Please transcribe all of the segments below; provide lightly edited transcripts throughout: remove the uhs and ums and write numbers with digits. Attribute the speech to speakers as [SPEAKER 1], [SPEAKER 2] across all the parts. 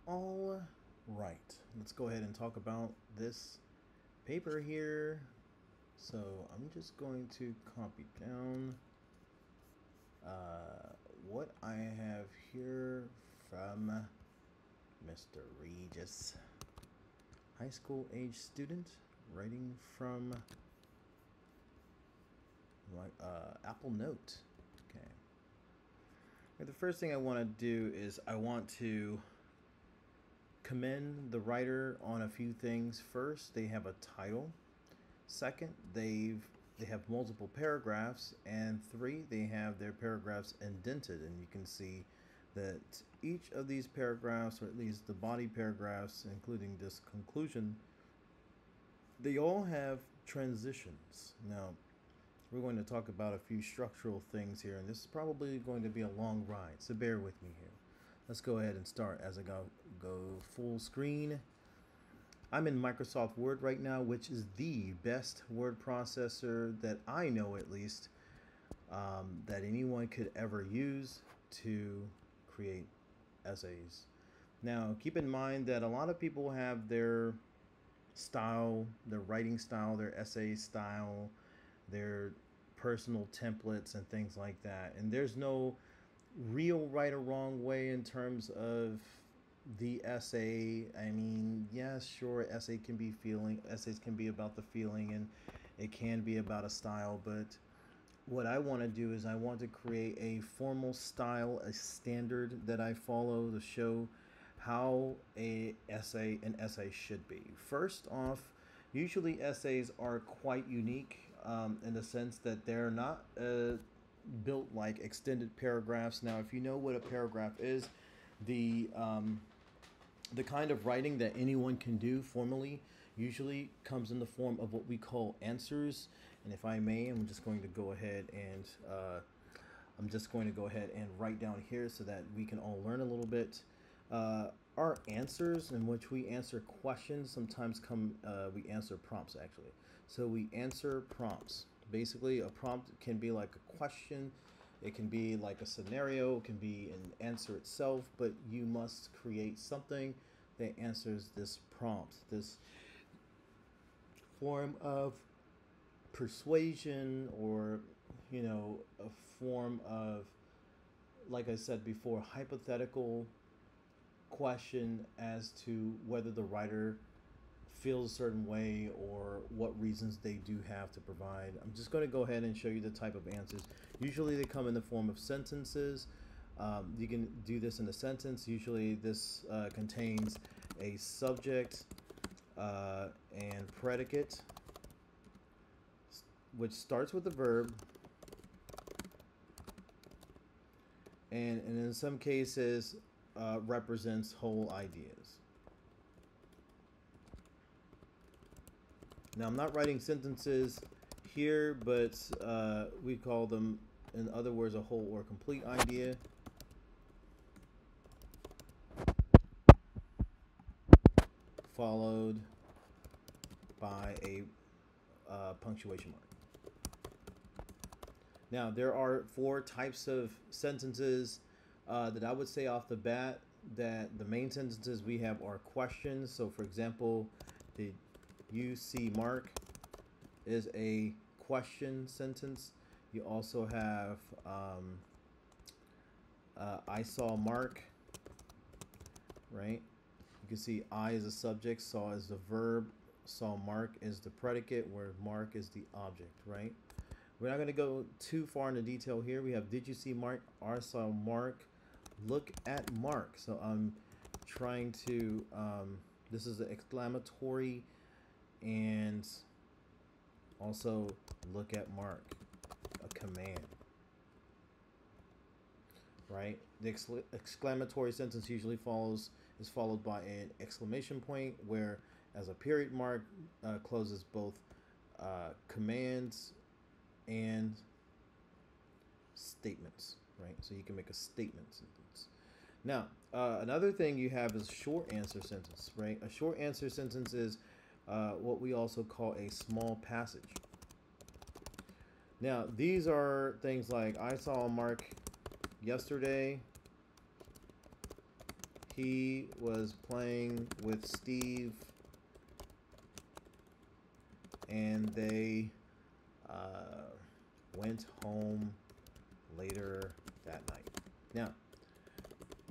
[SPEAKER 1] All right, let's go ahead and talk about this paper here. So I'm just going to copy down uh, what I have here from Mr. Regis, high school age student, writing from Apple Note. Okay. The first thing I want to do is I want to commend the writer on a few things. First, they have a title. Second, they have multiple paragraphs, and three, they have their paragraphs indented, and you can see that each of these paragraphs, or at least the body paragraphs, including this conclusion, they all have transitions. Now, we're going to talk about a few structural things here, and this is probably going to be a long ride, so bear with me here. Let's go ahead and start as I go full screen. I'm in Microsoft Word right now, which is the best word processor that I know, at least, that anyone could ever use to create essays. Now, keep in mind that a lot of people have their style, their writing style, their essay style, their personal templates and things like that. And there's no real right or wrong way in terms of the essay. I mean, yes, sure, essays can be about the feeling, and it can be about a style, but what I want to do is I want to create a formal style, a standard that I follow to show how an essay should be. First off, usually essays are quite unique in the sense that they're not built like extended paragraphs. Now, if you know what a paragraph is, the um, the kind of writing that anyone can do formally usually comes in the form of what we call answers. And if I may, I'm just going to go ahead and write down here so that we can all learn a little bit. Our answers, in which we answer questions, sometimes we answer prompts actually. So we answer prompts. Basically, a prompt can be like a question, it can be like a scenario, it can be an answer itself, but you must create something that answers this prompt, this form of persuasion, or a form of, like I said before, hypothetical question as to whether the writer feels a certain way or what reasons they do have to provide. I'm just going to go ahead and show you the type of answers. Usually they come in the form of sentences. You can do this in a sentence. Usually this contains a subject and predicate, which starts with the verb, and in some cases represents whole ideas. Now, I'm not writing sentences here, but we call them, in other words, a whole or complete idea. Followed by a punctuation mark. Now, there are four types of sentences that I would say off the bat. That the main sentences we have are questions. So, for example, did you see Mark is a question sentence. You also have I saw Mark, right? You can see I is the subject, saw is the verb, saw Mark is the predicate, where Mark is the object, right? We're not going to go too far into detail here. We have did you see Mark, I saw Mark, look at Mark. So I'm trying to, this is an exclamatory, and also look at Mark, a command, right? The exclamatory sentence usually is followed by an exclamation point, where as a period mark closes both commands and statements, right? So you can make a statement sentence. Now, another thing you have is short answer sentence, right? A short answer sentence is what we also call a small passage. Now, these are things like I saw Mark yesterday. He was playing with Steve and they went home later that night. Now,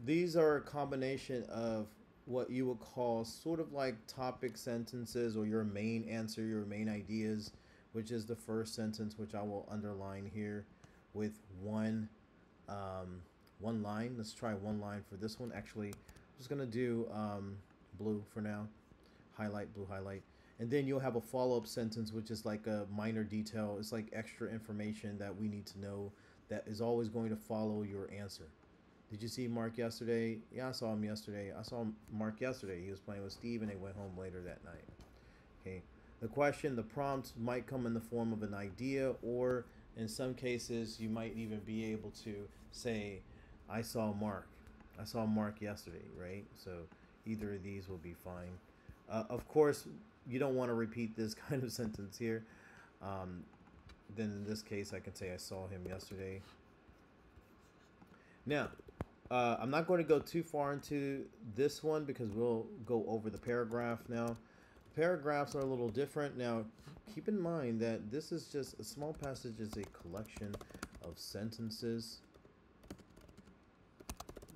[SPEAKER 1] these are a combination of what you would call sort of like topic sentences or your main answer, your main ideas, which is the first sentence, which I will underline here with one line. Let's try one line for this one. Actually, I'm just gonna do blue for now. Highlight, blue highlight. And then you'll have a follow-up sentence, which is like a minor detail. It's like extra information that we need to know that is always going to follow your answer. Did you see Mark yesterday? Yeah, I saw him yesterday. I saw Mark yesterday. He was playing with Steve and they went home later that night. Okay. The question, the prompt might come in the form of an idea, or in some cases, you might even be able to say, I saw Mark. I saw Mark yesterday, right? So either of these will be fine. Of course, you don't want to repeat this kind of sentence here. Then in this case, I can say I saw him yesterday. Now, I'm not going to go too far into this one because we'll go over the paragraph now. Paragraphs are a little different. Now, keep in mind that this is just a small passage is a collection of sentences.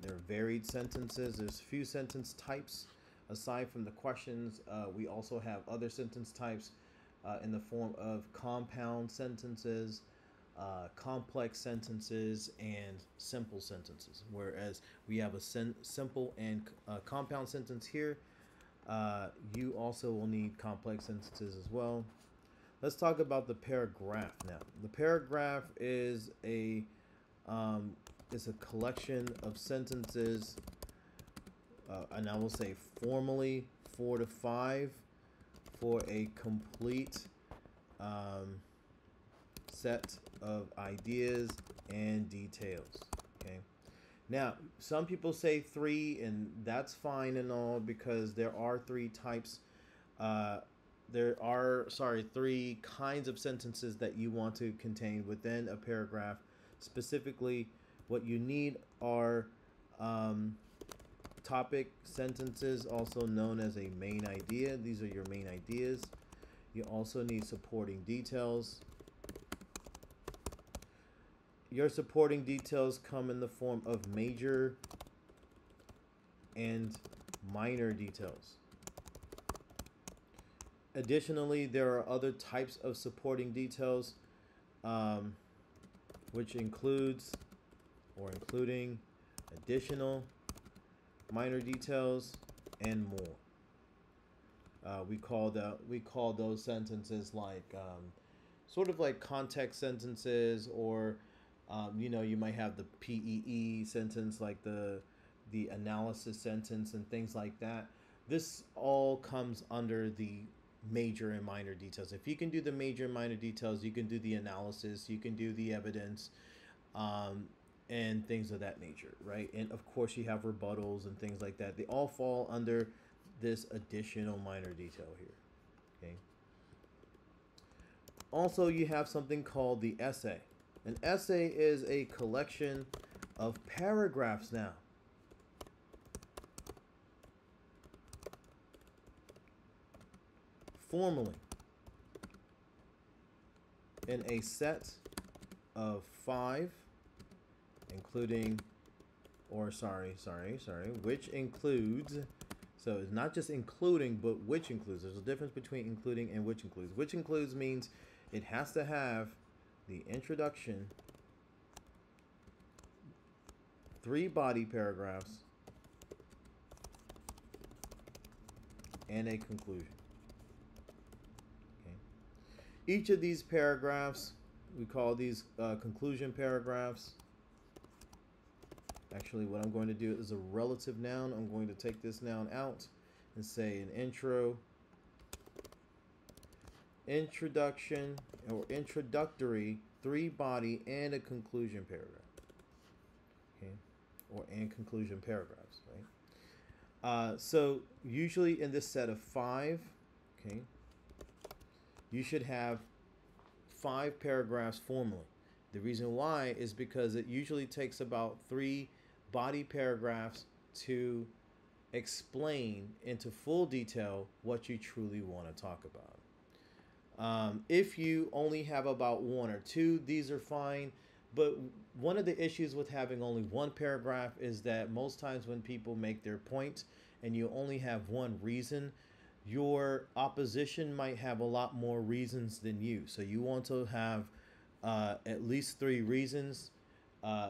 [SPEAKER 1] They're varied sentences. There's few sentence types. Aside from the questions, we also have other sentence types in the form of compound sentences, complex sentences, and simple sentences. Whereas we have a simple and compound sentence here, you also will need complex sentences as well. Let's talk about the paragraph now. The paragraph is a collection of sentences, and I will say formally 4 to 5 for a complete set of ideas and details. Okay. Now, some people say 3, and that's fine and all because there are 3 types. There are 3 kinds of sentences that you want to contain within a paragraph. Specifically, what you need are topic sentences, also known as a main idea. These are your main ideas. You also need supporting details. Your supporting details come in the form of major and minor details. Additionally, there are other types of supporting details, which includes or including additional, minor details, and more. We call those sentences like sort of like context sentences, or you might have the PEE sentence, like the analysis sentence and things like that. This all comes under the major and minor details. If you can do the major and minor details, you can do the analysis, you can do the evidence, and things of that nature, right? And of course, you have rebuttals and things like that. They all fall under this additional minor detail here. Okay. Also, you have something called the essay. An essay is a collection of paragraphs now. Formally, in a set of 5, including, or which includes, so it's not just including, but which includes. There's a difference between including and which includes. Which includes means it has to have the introduction, 3 body paragraphs, and a conclusion. Okay. Each of these paragraphs, we call these conclusion paragraphs. Actually, what I'm going to do is a relative noun. I'm going to take this noun out and say an intro, introduction, or introductory, 3 body, and a conclusion paragraph. Okay, or and conclusion paragraphs, right? So usually in this set of 5, okay, you should have 5 paragraphs formally. The reason why is because it usually takes about 3 body paragraphs to explain into full detail what you truly want to talk about. If you only have about one or two, these are fine. But one of the issues with having only one paragraph is that most times when people make their point and you only have one reason, your opposition might have a lot more reasons than you. So you want to have at least three reasons,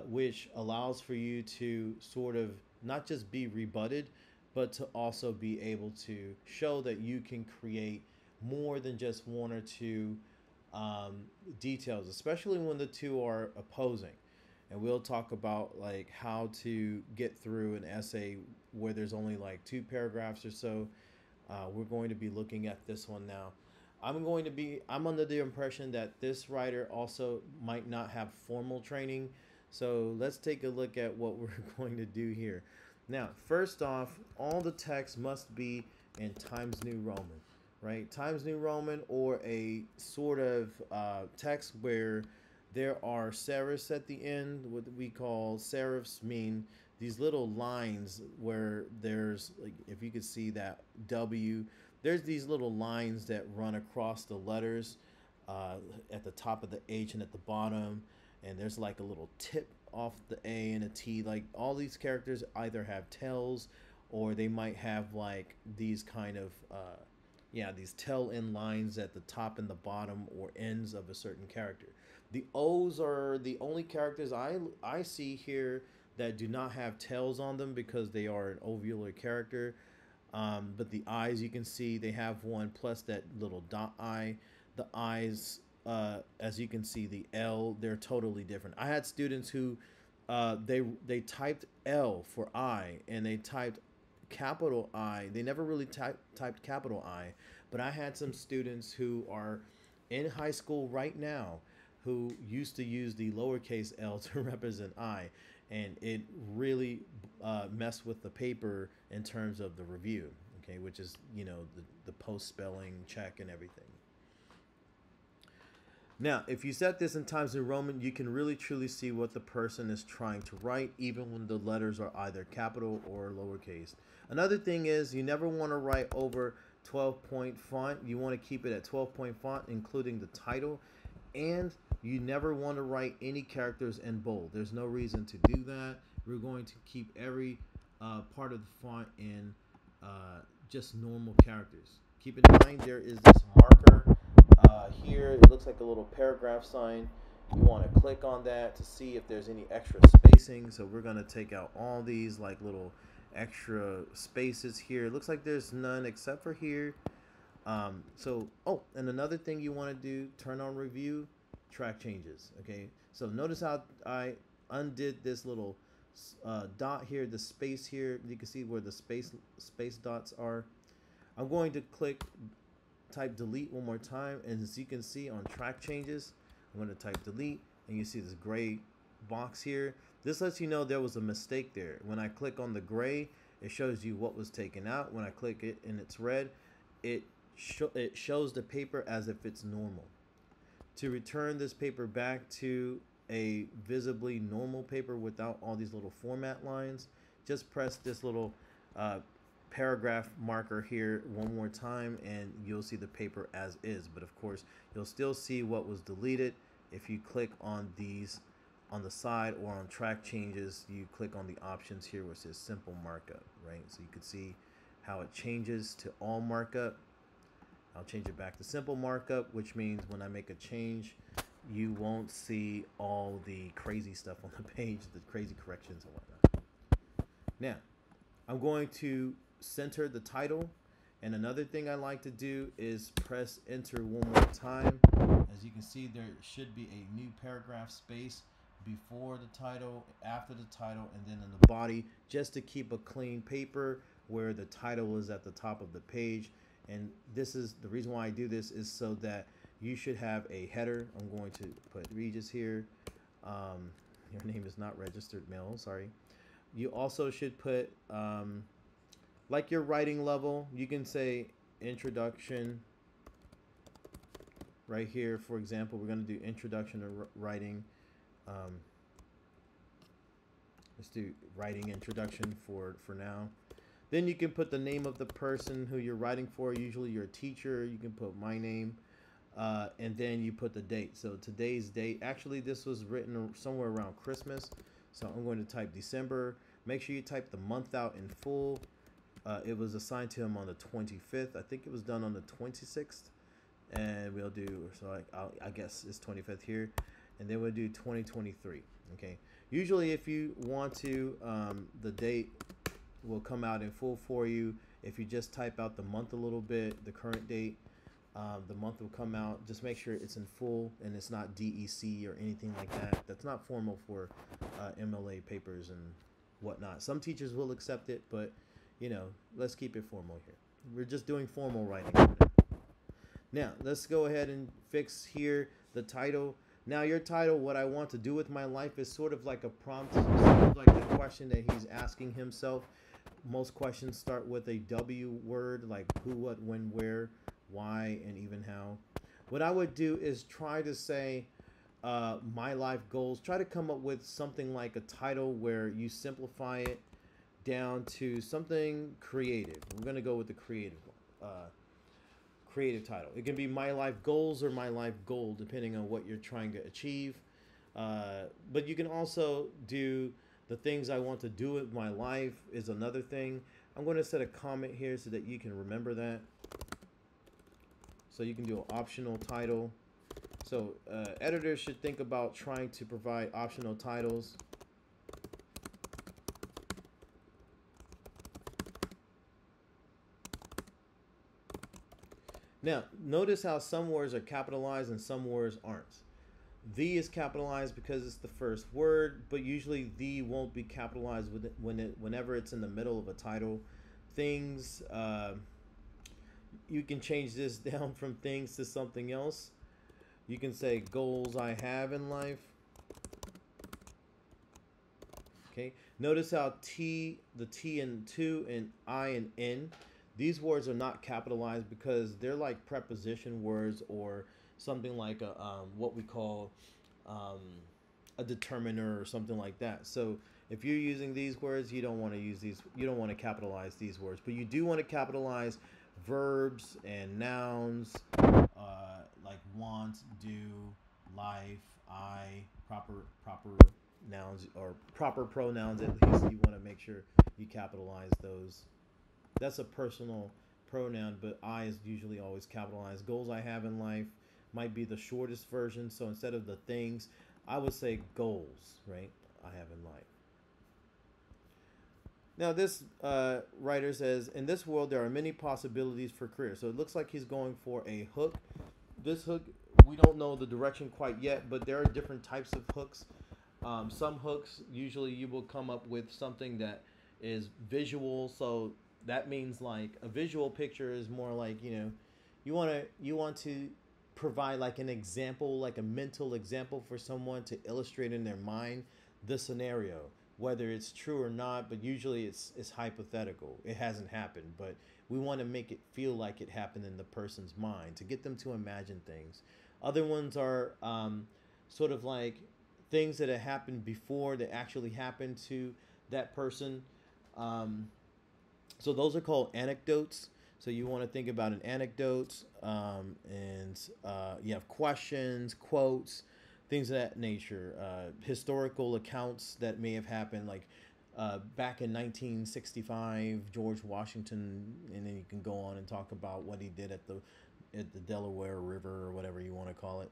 [SPEAKER 1] which allows for you to sort of not just be rebutted, but to also be able to show that you can create more than just one or two um, details, especially when the two are opposing. And we'll talk about like how to get through an essay where there's only like two paragraphs or so. We're going to be looking at this one now. I'm under the impression that this writer also might not have formal training. So let's take a look at what we're going to do here. Now, first off, all the text must be in Times New Roman, right? Times New Roman, or a sort of text where there are serifs at the end. What we call serifs mean these little lines where there's, like, if you could see that W, there's these little lines that run across the letters at the top of the H and at the bottom, and there's like a little tip off the A and a T. Like, all these characters either have tails, or they might have like these kind of these tail end lines at the top and the bottom or ends of a certain character. The O's are the only characters I see here that do not have tails on them because they are an ovular character. But the I's, you can see they have one, plus that little dot I. The I's, as you can see, the L, they're totally different. I had students who they typed L for I, and they typed capital I. They never really typed capital I, but I had some students who are in high school right now who used to use the lowercase l to represent I, and it really messed with the paper in terms of the review, okay, which is, the post spelling check and everything. Now, if you set this in Times New Roman, you can really truly see what the person is trying to write, even when the letters are either capital or lowercase. Another thing is, you never want to write over 12-point font. You want to keep it at 12-point font, including the title. And you never want to write any characters in bold. There's no reason to do that. We're going to keep every part of the font in just normal characters. Keep in mind, there is this marker here. It looks like a little paragraph sign. You want to click on that to see if there's any extra spacing. So we're going to take out all these like little extra spaces here. It looks like there's none except for here. And another thing you want to do, turn on review, track changes. Okay, so notice how I undid this little dot here, the space here. You can see where the space dots are. I'm going to type delete one more time, and as you can see on track changes, I'm going to type delete, and you see this gray box here. This lets you know there was a mistake there. When I click on the gray, it shows you what was taken out. When I click it and it's red, it shows the paper as if it's normal. To return this paper back to a visibly normal paper without all these little format lines, just press this little paragraph marker here one more time, and you'll see the paper as is. But of course, you'll still see what was deleted. If you click on these on the side or on track changes, you click on the options here where it says simple markup, right? So you can see how it changes to all markup. I'll change it back to simple markup, which means when I make a change, you won't see all the crazy stuff on the page, the crazy corrections and whatnot. Now, I'm going to center the title. And another thing I like to do is press enter one more time. As you can see, there should be a new paragraph space before the title, after the title, and then in the body, just to keep a clean paper where the title is at the top of the page. And this is the reason why I do this, is so that you should have a header. I'm going to put Regis here. Your name is not registered mail, sorry. You also should put like your writing level. You can say introduction right here. For example, we're going to do introduction to writing. Let's do writing introduction for now. Then you can put the name of the person who you're writing for, usually your teacher. You can put my name, and then you put the date. So today's date, actually this was written somewhere around Christmas. So I'm going to type December. Make sure you type the month out in full. It was assigned to him on the 25th. I think it was done on the 26th. And we'll do, so I guess it's 25th here. And then we'll do 2023. Okay. Usually if you want to, the date will come out in full for you. If you just type out the month a little bit, the current date, the month will come out. Just make sure it's in full and it's not DEC or anything like that. That's not formal for MLA papers and whatnot. Some teachers will accept it, but let's keep it formal here. We're just doing formal writing. Now let's go ahead and fix here the title. Now your title, what I want to do with my life, is sort of like a prompt, sort of like the question that he's asking himself. Most questions start with a W word, like who, what, when, where, why, and even how. What I would do is try to say my life goals. Try to come up with something like a title where you simplify it down to something creative. We're going to go with the creative title. It can be my life goals or my life goal, depending on what you're trying to achieve. But you can also do the things I want to do with my life is another thing. I'm going to set a comment here so that you can remember that. So you can do an optional title. So editors should think about trying to provide optional titles. Now, notice how some words are capitalized and some words aren't. The is capitalized because it's the first word, but usually the won't be capitalized whenever it's in the middle of a title. Things, you can change this down from things to something else. You can say goals I have in life. Okay. Notice how the T and to and I and N. These words are not capitalized because they're like preposition words or something like a what we call a determiner or something like that. So if you're using these words, you don't want to use these. You don't want to capitalize these words, but you do want to capitalize verbs and nouns like want, do, life, I, proper nouns or proper pronouns. At least you want to make sure you capitalize those. That's a personal pronoun, but I is usually always capitalized. Goals I have in life might be the shortest version. So instead of the things, I would say goals, right? I have in life. Now this writer says, in this world, there are many possibilities for career. So it looks like he's going for a hook. This hook, we don't know the direction quite yet, but there are different types of hooks. Some hooks, usually you will come up with something that is visual. So that means like a visual picture is more like, you want to provide like an example, like a mental example for someone to illustrate in their mind the scenario, whether it's true or not, but usually it's hypothetical. It hasn't happened, but we want to make it feel like it happened in the person's mind to get them to imagine things. Other ones are sort of like things that have happened before that actually happened to that person. So those are called anecdotes. So you want to think about an anecdote, and you have questions, quotes, things of that nature, historical accounts that may have happened, like back in 1965, George Washington, and then you can go on and talk about what he did at the Delaware River or whatever you want to call it.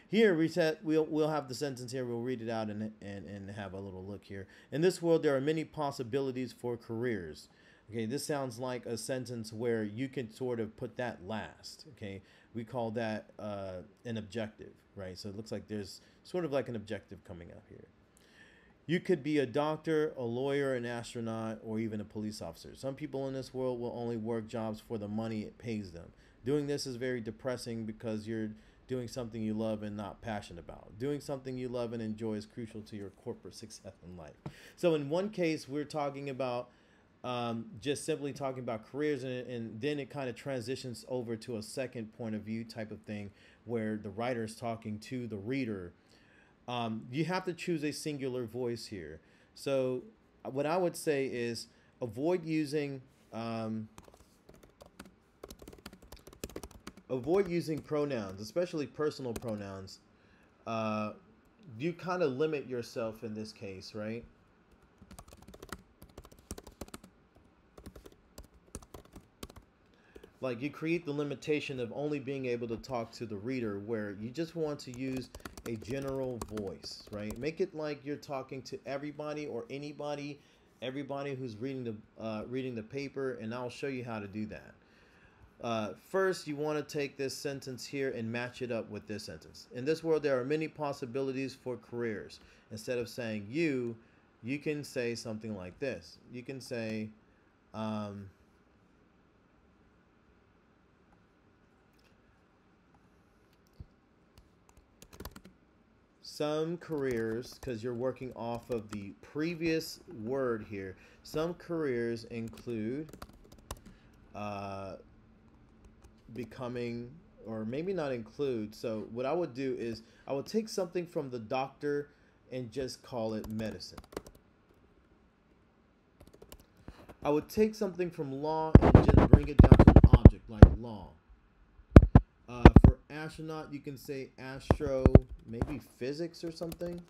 [SPEAKER 1] Here we'll have the sentence here. We'll read it out and have a little look here. In this world, there are many possibilities for careers. Okay, this sounds like a sentence where you can sort of put that last. Okay, we call that an objective, right? So it looks like there's sort of like an objective coming up here. You could be a doctor, a lawyer, an astronaut, or even a police officer. Some people in this world will only work jobs for the money it pays them. Doing this is very depressing because you're doing something you love and not passionate about. Doing something you love and enjoy is crucial to your corporate success in life. So in one case, we're talking about just simply talking about careers, and then it kind of transitions over to a second point of view type of thing where the writer is talking to the reader. You have to choose a singular voice here. So what I would say is, avoid using um, avoid using pronouns, especially personal pronouns. Uh, you kind of limit yourself in this case, right? Like you create the limitation of only being able to talk to the reader, where you just want to use a general voice, right? Make it like you're talking to everybody or anybody, everybody who's reading the paper, and I'll show you how to do that. First, you want to take this sentence here and match it up with this sentence. In this world, there are many possibilities for careers. Instead of saying you can say something like this. You can say, um, some careers, because you're working off of the previous word here, some careers include uh, becoming, or maybe not include. So what I would do is I would take something from the doctor and just call it medicine. I would take something from law and just bring it down to an object like law. For astronaut, you can say astro, maybe physics or something.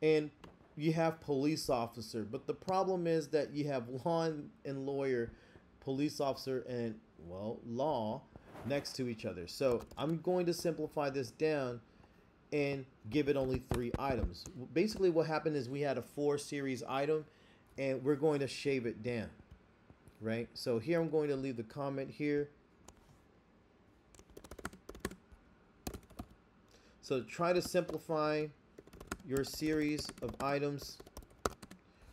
[SPEAKER 1] And you have police officer, but the problem is that you have law and lawyer, police officer, and well, law next to each other. So I'm going to simplify this down and give it only 3 items. Basically, what happened is we had a 4 series item, and we're going to shave it down, right? So here I'm going to leave the comment here. So try to simplify your series of items,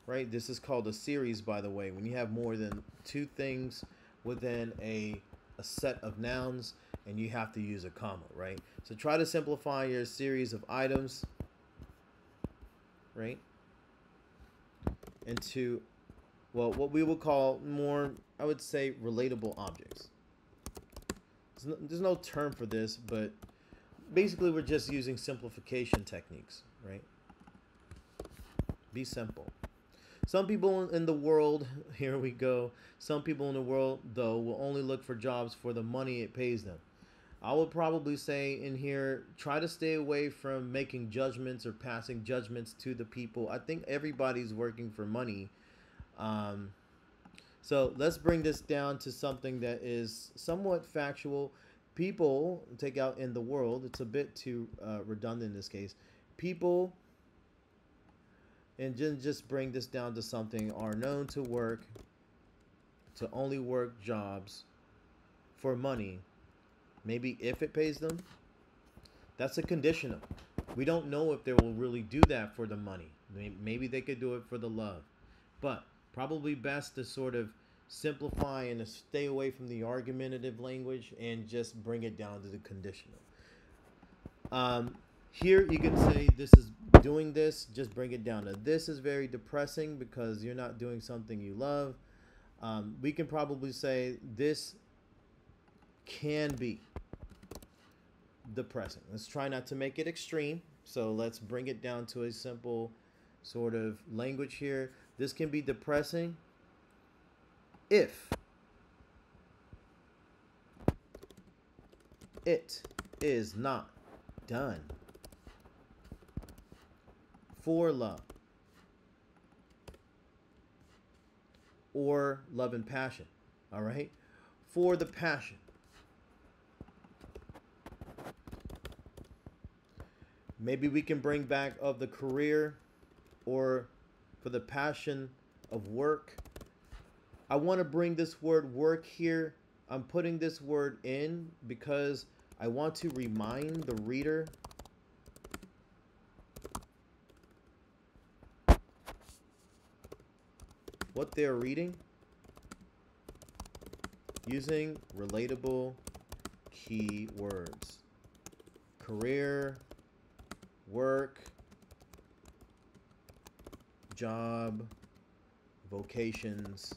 [SPEAKER 1] right? This is called a series, by the way. When you have more than 2 things within a set of nouns, and you have to use a comma, right? So try to simplify your series of items, right, into, well, what we would call more, I would say, relatable objects. There's no term for this, but basically we're just using simplification techniques, right? Be simple. Some people in the world, here we go, some people in the world, though, will only look for jobs for the money it pays them. I would probably say in here, try to stay away from making judgments or passing judgments to the people. I think everybody's working for money. So let's bring this down to something that is somewhat factual. People, take out in the world, it's a bit too redundant in this case. People, and just bring this down to something, are known to only work jobs for money. Maybe if it pays them. That's a conditional. We don't know if they will really do that for the money. Maybe they could do it for the love. But probably best to sort of simplify and to stay away from the argumentative language and just bring it down to the conditional. Here you can say this is doing this, just bring it down to this is very depressing because you're not doing something you love. We can probably say this can be depressing. Let's try not to make it extreme. So let's bring it down to a simple sort of language here. This can be depressing if it is not done for love or love and passion. All right? For the passion. Maybe we can bring back of the career or for the passion of work. I want to bring this word work here. I'm putting this word in because I want to remind the reader what they're reading using relatable keywords. Career, work, job, vocations,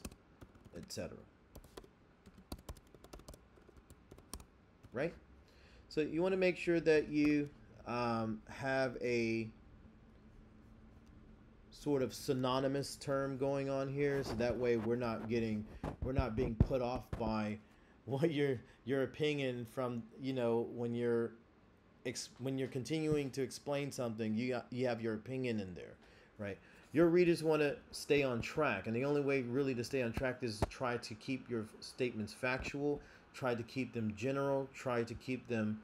[SPEAKER 1] etc. Right? So you want to make sure that you have a sort of synonymous term going on here, so that way we're not being put off by what your opinion from, you know, when you're continuing to explain something, you have your opinion in there, right? Your readers want to stay on track, and the only way really to stay on track is to try to keep your statements factual, try to keep them general, try to keep them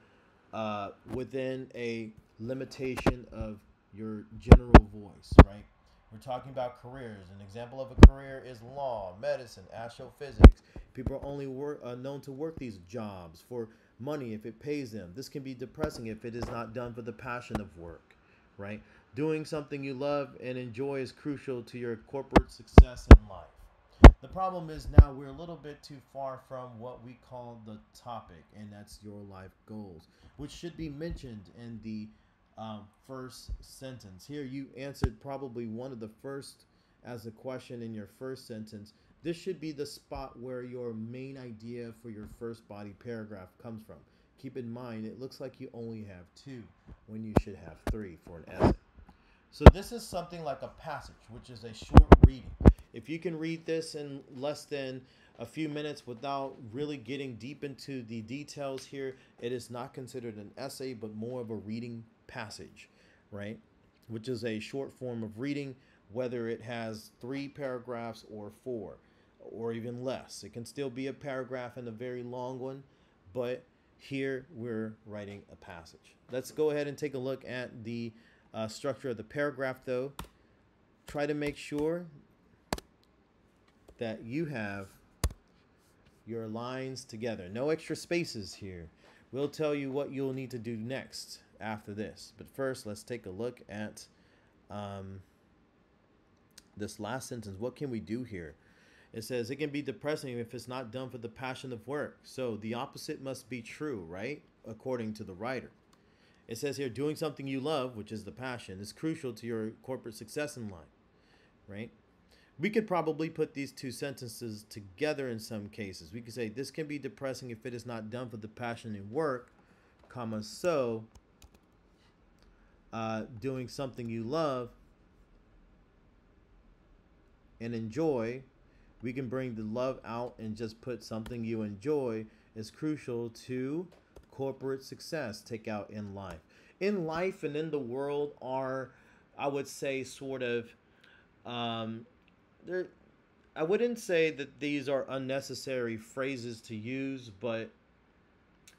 [SPEAKER 1] within a limitation of your general voice, right? We're talking about careers. An example of a career is law, medicine, astrophysics. People are only known to work these jobs for money if it pays them. This can be depressing if it is not done for the passion of work, right? Doing something you love and enjoy is crucial to your corporate success in life. The problem is now we're a little bit too far from what we call the topic, and that's your life goals, which should be mentioned in the first sentence. Here, you answered probably one of the first as a question in your first sentence. This should be the spot where your main idea for your first body paragraph comes from. Keep in mind, it looks like you only have two when you should have three for an essay. So this is something like a passage, which is a short reading. If you can read this in less than a few minutes without really getting deep into the details here, it is not considered an essay, but more of a reading passage, right? Which is a short form of reading, whether it has 3 paragraphs or 4 or even less. It can still be a paragraph and a very long one, but here we're writing a passage. Let's go ahead and take a look at the structure of the paragraph, though. Try to make sure that you have your lines together. No extra spaces here. We'll tell you what you'll need to do next after this. But first, let's take a look at this last sentence. What can we do here? It says it can be depressing if it's not done for the passion of work. So the opposite must be true, right? According to the writer. It says here, doing something you love, which is the passion, is crucial to your corporate success in life, right? We could probably put these two sentences together in some cases. We could say this can be depressing if it is not done for the passion in work, comma, so doing something you love and enjoy, we can bring the love out and just put something you enjoy is crucial to corporate success. Take out in life. In life and in the world are, I would say, sort of, there. I wouldn't say that these are unnecessary phrases to use, but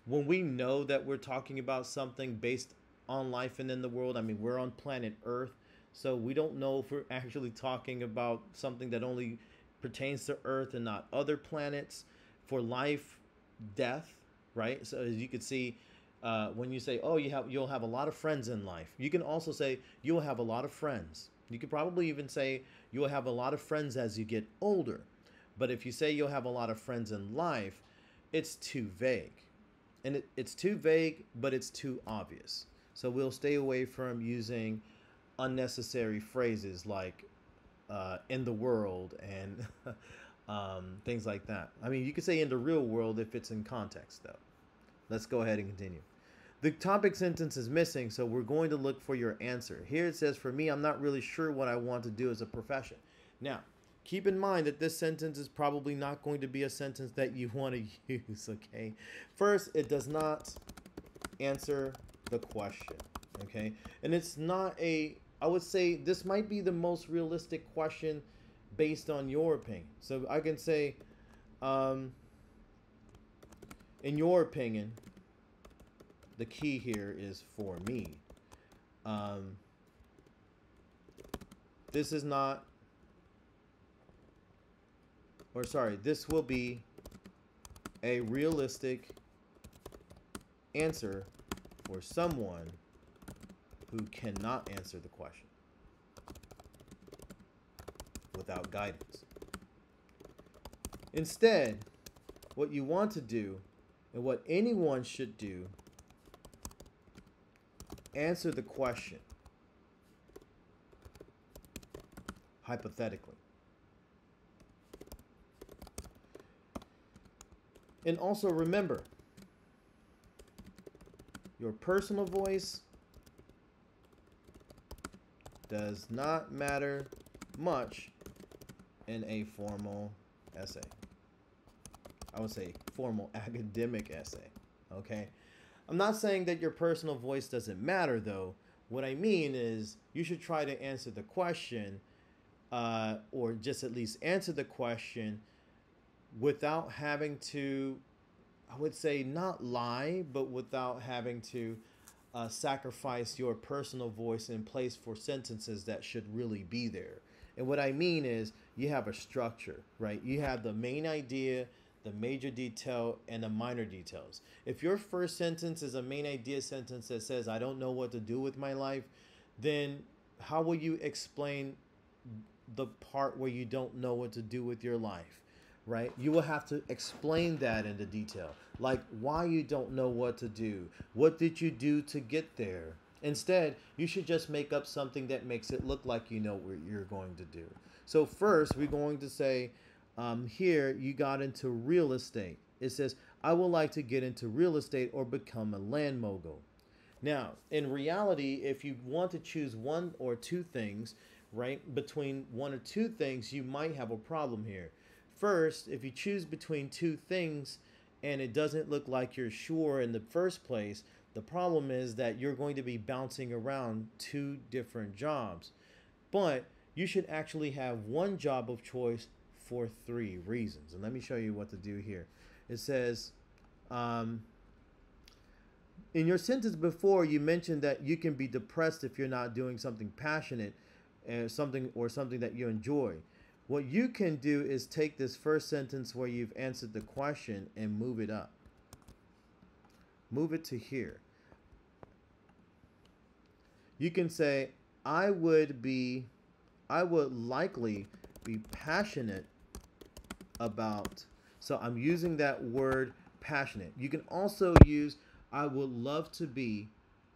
[SPEAKER 1] when we know that we're talking about something based on life and in the world, I mean, we're on planet Earth, so we don't know if we're actually talking about something that only pertains to Earth and not other planets. For life, death, right? So as you can see, when you say, "Oh, you'll have a lot of friends in life," you can also say you'll have a lot of friends. You could probably even say you'll have a lot of friends as you get older. But if you say you'll have a lot of friends in life, it's too vague. And it's too vague, but it's too obvious. So we'll stay away from using unnecessary phrases like in the world and things like that. I mean, you could say in the real world if it's in context, though. Let's go ahead and continue. The topic sentence is missing, so we're going to look for your answer. Here it says, for me, I'm not really sure what I want to do as a profession. Now, keep in mind that this sentence is probably not going to be a sentence that you want to use, okay? First, it does not answer the question, okay? And it's not I would say this might be the most realistic question based on your opinion. So I can say, in your opinion, the key here is for me. This is not, or sorry, this will be a realistic answer for someone who cannot answer the question without guidance. Instead, what you want to do and what anyone should do, answer the question hypothetically. And also remember, your personal voice does not matter much in a formal essay. I would say formal academic essay. Okay? I'm not saying that your personal voice doesn't matter, though. What I mean is you should try to answer the question, or just at least answer the question without having to, I would say, not lie, but without having to sacrifice your personal voice in place for sentences that should really be there. And what I mean is you have a structure, right? You have the main idea, the major detail, and the minor details. If your first sentence is a main idea sentence that says, I don't know what to do with my life, then how will you explain the part where you don't know what to do with your life? Right? You will have to explain that into detail, like why you don't know what to do. What did you do to get there? Instead, you should just make up something that makes it look like you know what you're going to do. So first, we're going to say, here you got into real estate. It says, I would like to get into real estate or become a land mogul. Now, in reality, if you want to choose one or two things, right, between one or two things, you might have a problem here. First, if you choose between two things and it doesn't look like you're sure in the first place, the problem is that you're going to be bouncing around two different jobs. But you should actually have one job of choice for 3 reasons. And let me show you what to do here. It says, in your sentence before, you mentioned that you can be depressed if you're not doing something passionate and something that you enjoy. What you can do is take this first sentence where you've answered the question and move it up. Move it to here. You can say, I would likely be passionate about. So I'm using that word passionate. You can also use, I would love to be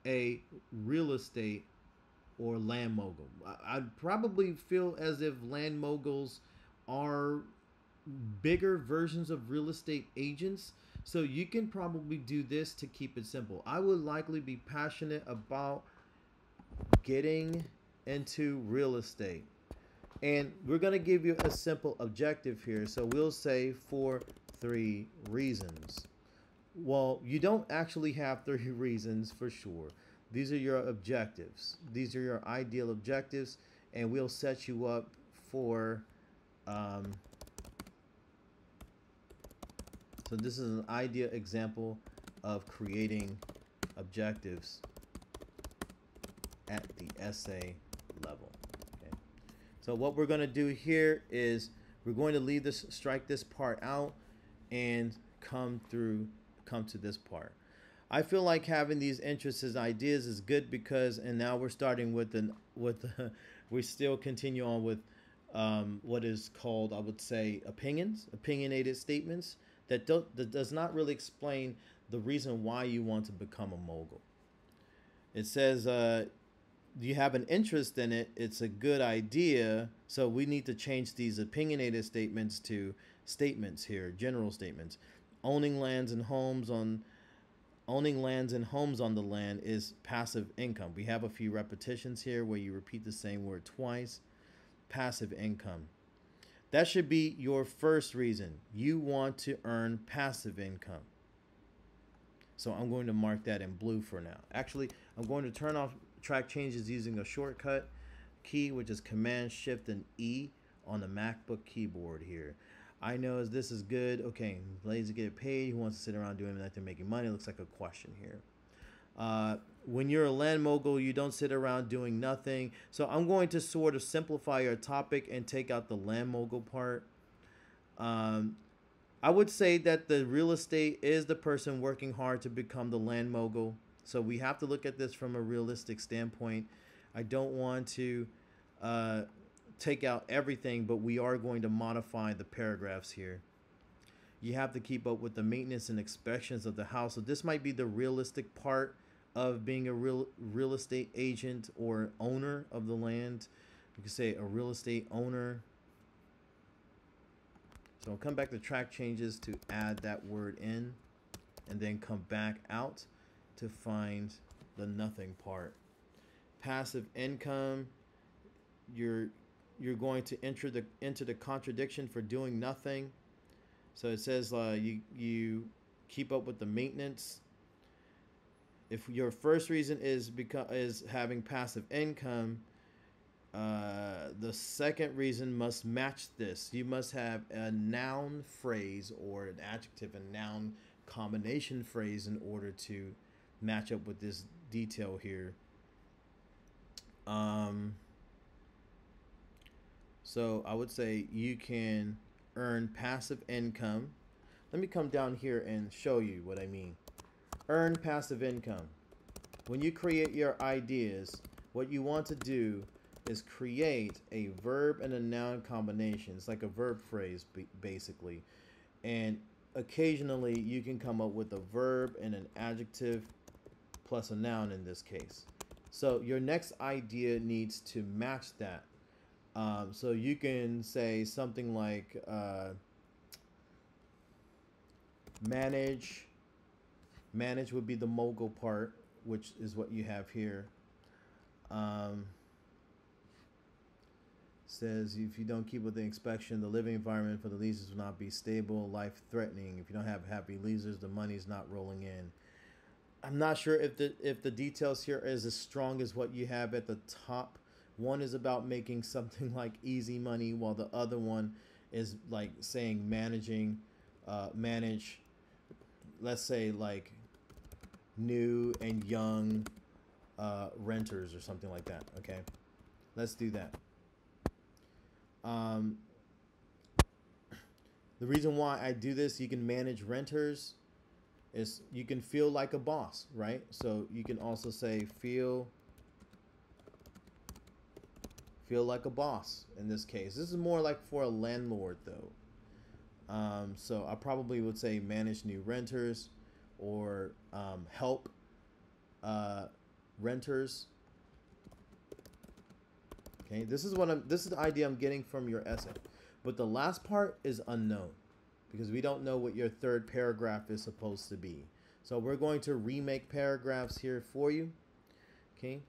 [SPEAKER 1] a real estate or land mogul. I'd probably feel as if land moguls are bigger versions of real estate agents. So you can probably do this to keep it simple. I would likely be passionate about getting into real estate. And we're going to give you a simple objective here. So we'll say for 3 reasons. Well, you don't actually have 3 reasons for sure. These are your objectives. These are your ideal objectives, and we'll set you up for, so this is an ideal example of creating objectives at the essay level. Okay. So what we're going to do here is we're going to strike this part out and come to this part. I feel like having these interests as ideas is good because, and now we're starting we still continue on with what is called, I would say, opinionated statements that does not really explain the reason why you want to become a mogul. It says you have an interest in it, it's a good idea, so we need to change these opinionated statements to statements here, general statements. Owning lands and homes on the land is passive income. We have a few repetitions here where you repeat the same word twice. Passive income. That should be your first reason. You want to earn passive income. So I'm going to mark that in blue for now. Actually, I'm going to turn off track changes using a shortcut key, which is Command Shift and E on the MacBook keyboard here. I know this is good. Okay, lazy to get paid. Who wants to sit around doing nothing, making money? Looks like a question here. When you're a land mogul, you don't sit around doing nothing. So I'm going to sort of simplify your topic and take out the land mogul part. I would say that the real estate is the person working hard to become the land mogul. So we have to look at this from a realistic standpoint. I don't want to take out everything, but we are going to modify the paragraphs here. You have to keep up with the maintenance and inspections of the house. So this might be the realistic part of being a real estate agent or owner of the land. You could say a real estate owner. So I'll come back to track changes to add that word in, and then come back out to find the nothing part. Passive income. you're you're going to enter the contradiction for doing nothing. So it says you keep up with the maintenance. If your first reason is having passive income, the second reason must match this. You must have a noun phrase or an adjective and noun combination phrase in order to match up with this detail here. Um, so I would say you can earn passive income. Let me come down here and show you what I mean. Earn passive income. When you create your ideas, what you want to do is create a verb and a noun combination. It's like a verb phrase, basically. And occasionally you can come up with a verb and an adjective plus a noun in this case. So your next idea needs to match that. So you can say something like manage. Manage would be the mogul part, which is what you have here. Says if you don't keep with the inspection, the living environment for the leases will not be stable, life threatening. If you don't have happy leases, the money's not rolling in. I'm not sure if the details here is as strong as what you have at the top. One is about making something like easy money, while the other one is like saying manage, let's say like new and young renters or something like that. Okay, let's do that. The reason why I do this, you can manage renters, is you can feel like a boss, right? So you can also say feel like a boss in this case. This is more like for a landlord though. So I probably would say manage new renters or help renters. Okay, this is the idea I'm getting from your essay. But the last part is unknown because we don't know what your third paragraph is supposed to be. So we're going to remake paragraphs here for you. Okay.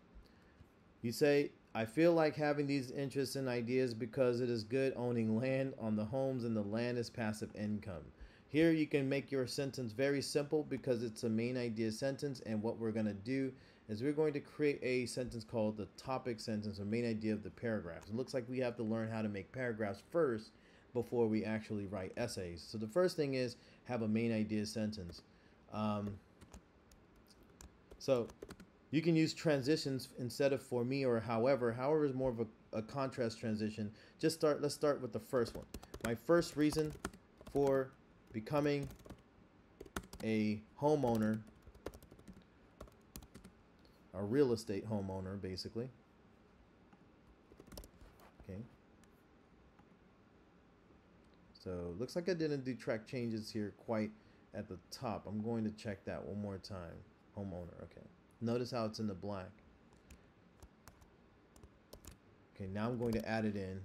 [SPEAKER 1] You say, I feel like having these interests and ideas because it is good owning land on the homes and the land is passive income. Here you can make your sentence very simple because it's a main idea sentence, and what we're going to do is we're going to create a sentence called the topic sentence or main idea of the paragraph. It looks like we have to learn how to make paragraphs first before we actually write essays. So the first thing is have a main idea sentence. So you can use transitions instead of for me or however. However is more of a contrast transition. Let's start with the first one. My first reason for becoming a homeowner, a real estate homeowner, basically. Okay. So looks like I didn't do track changes here quite at the top. I'm going to check that one more time. Homeowner. Okay. Notice how it's in the black. Okay, now I'm going to add it in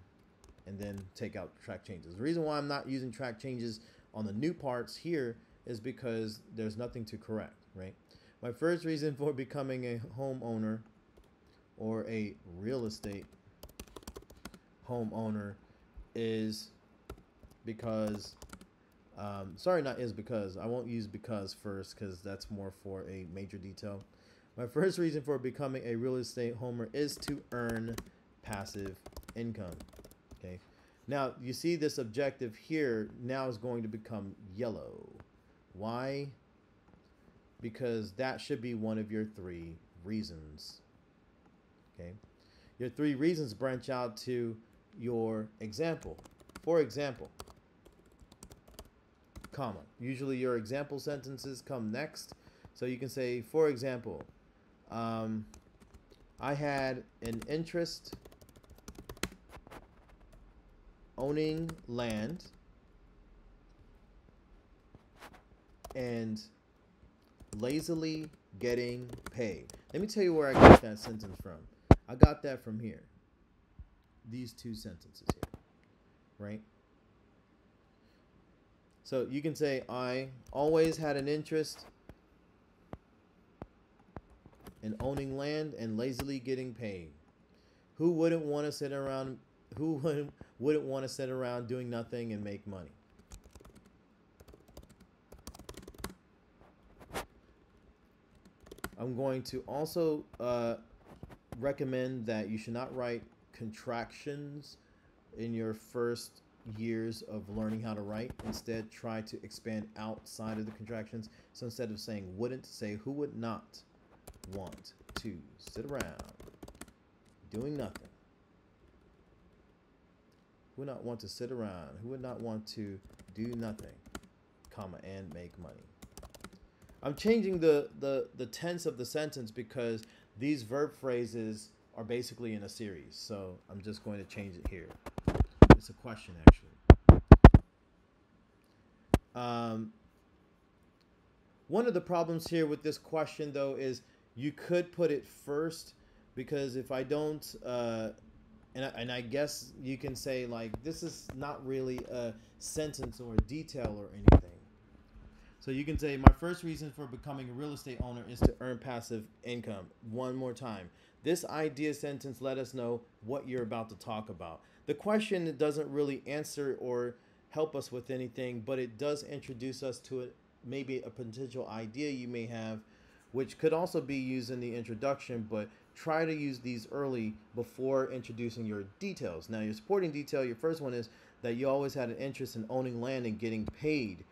[SPEAKER 1] and then take out track changes. The reason why I'm not using track changes on the new parts here is because there's nothing to correct, right? My first reason for becoming a homeowner or a real estate homeowner is because, sorry, not is because. I won't use because first because that's more for a major detail. My first reason for becoming a real estate homeowner is to earn passive income. Okay. Now, you see this objective here now is going to become yellow. Why? Because that should be one of your three reasons. Okay. Your three reasons branch out to your example. For example, comma. Usually your example sentences come next. So you can say, for example, I had an interest owning land and lazily getting paid. Let me tell you where I got that sentence from. I got that from here. These two sentences here, right? So you can say, I always had an interest in owning land and lazily getting paid. Who wouldn't want to sit around? Wouldn't want to sit around doing nothing and make money? I'm going to also recommend that you should not write contractions in your first years of learning how to write. Instead, try to expand outside of the contractions. So instead of saying wouldn't, say who would not want to sit around doing nothing? Who would not want to sit around? Who would not want to do nothing, comma, and make money? I'm changing the tense of the sentence because these verb phrases are basically in a series. So I'm just going to change it here. It's a question, actually. One of the problems here with this question, though, is you could put it first, because if I don't, and I guess you can say, like, this is not really a sentence or a detail or anything. So you can say, my first reason for becoming a real estate owner is to earn passive income. One more time. This idea sentence let us know what you're about to talk about. The question doesn't really answer or help us with anything, but it does introduce us to maybe a potential idea you may have, which could also be used in the introduction, but try to use these early before introducing your details. Now, your supporting detail, your first one is that you always had an interest in owning land and getting paid.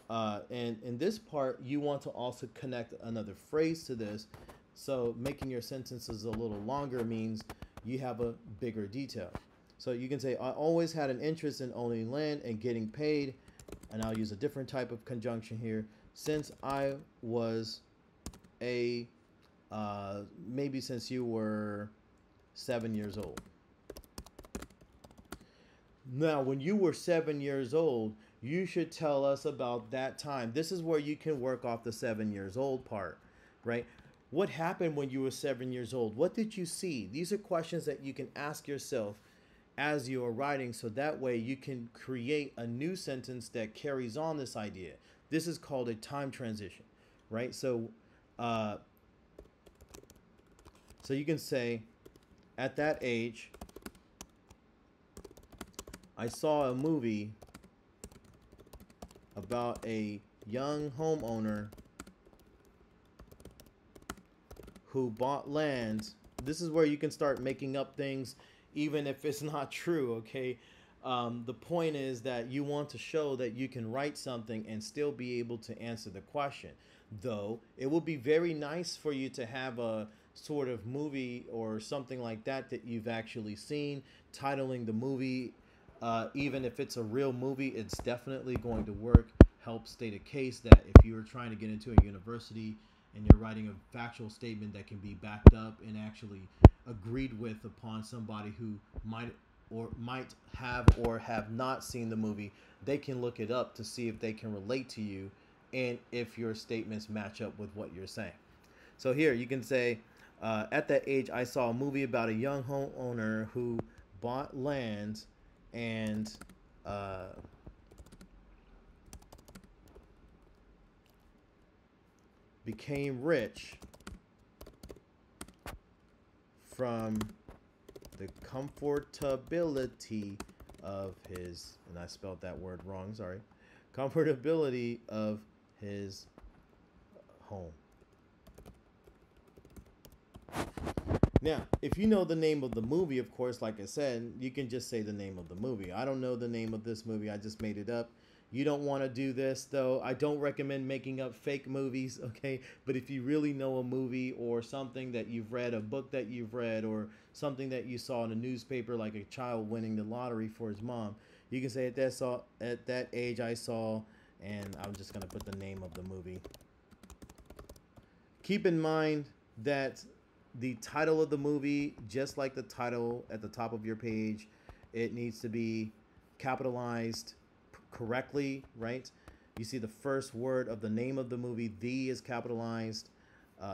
[SPEAKER 1] And in this part, you want to also connect another phrase to this. So making your sentences a little longer means you have a bigger detail. So you can say, I always had an interest in owning land and getting paid. And I'll use a different type of conjunction here. Since I was maybe since you were 7 years old. Now, when you were 7 years old, you should tell us about that time. This is where you can work off the 7 years old part, right? What happened when you were 7 years old? What did you see? These are questions that you can ask yourself as you are writing, so that way you can create a new sentence that carries on this idea. This is called a time transition, right? So you can say, at that age, I saw a movie about a young homeowner who bought land. This is where you can start making up things, even if it's not true, okay? The point is that you want to show that you can write something and still be able to answer the question. Though, it would be very nice for you to have a sort of movie or something like that that you've actually seen, titling the movie. Even if it's a real movie, it's definitely going to work. Help state a case that if you were trying to get into a university and you're writing a factual statement that can be backed up and actually agreed with upon somebody who might have or have not seen the movie, they can look it up to see if they can relate to you and if your statements match up with what you're saying. So here you can say, at that age, I saw a movie about a young homeowner who bought land and became rich from the comfortability of his, and I spelled that word wrong, sorry, comfortability of his home. Now, if you know the name of the movie, of course, like I said, you can just say the name of the movie. I don't know the name of this movie. I just made it up. You don't want to do this, though. I don't recommend making up fake movies, okay? But if you really know a movie or something that you've read, a book that you've read, or something that you saw in a newspaper, like a child winning the lottery for his mom, you can say, at that age I saw, and I'm just going to put the name of the movie. Keep in mind that the title of the movie, just like the title at the top of your page, it needs to be capitalized correctly, right? You see the first word of the name of the movie, the is capitalized,